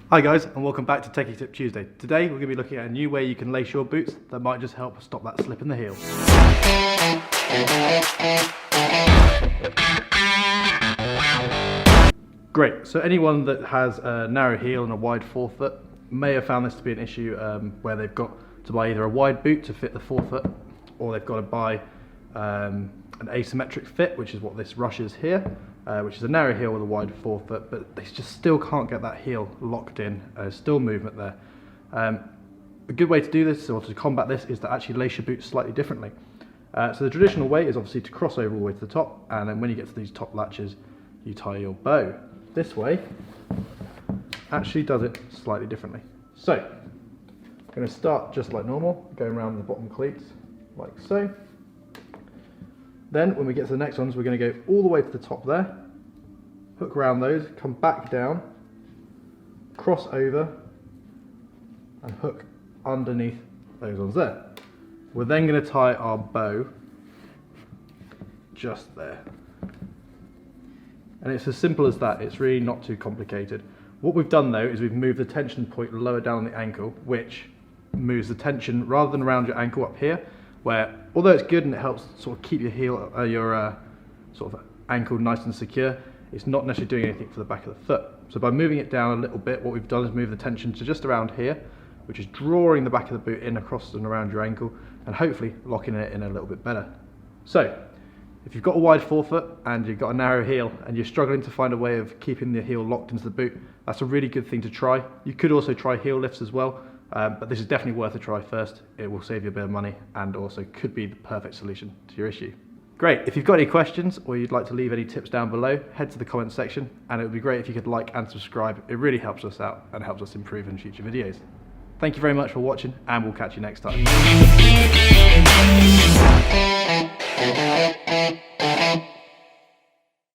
Hi guys, and welcome back to Techie Tip Tuesday. Today we're going to be looking at a new way you can lace your boots that might just help stop that slip in the heel. Great, so anyone that has a narrow heel and a wide forefoot may have found this to be an issue where they've got to buy either a wide boot to fit the forefoot, or they've got to buy an asymmetric fit, which is what this rush is here, which is a narrow heel with a wide forefoot, but they just still can't get that heel locked in. There's still movement there. A good way to do this, or to combat this, is to actually lace your boots slightly differently. So the traditional way is obviously to cross over all the way to the top, and then when you get to these top latches, you tie your bow. This way actually does it slightly differently. So I'm going to start just like normal, going around the bottom cleats like so. Then when we get to the next ones, we're going to go all the way to the top there, hook around those, come back down, cross over and hook underneath those ones there. We're then going to tie our bow just there. And it's as simple as that. It's really not too complicated. What we've done though is we've moved the tension point lower down the ankle, which moves the tension rather than around your ankle up here, where although it's good and it helps sort of keep your heel, your sort of ankle nice and secure, it's not necessarily doing anything for the back of the foot. So by moving it down a little bit, what we've done is move the tension to just around here, which is drawing the back of the boot in across and around your ankle, and hopefully locking it in a little bit better. So if you've got a wide forefoot and you've got a narrow heel and you're struggling to find a way of keeping the heel locked into the boot, that's a really good thing to try. You could also try heel lifts as well, but this is definitely worth a try first. It will save you a bit of money and also could be the perfect solution to your issue. Great, if you've got any questions or you'd like to leave any tips down below, head to the comment section, and it would be great if you could like and subscribe. It really helps us out and helps us improve in future videos. Thank you very much for watching, and we'll catch you next time.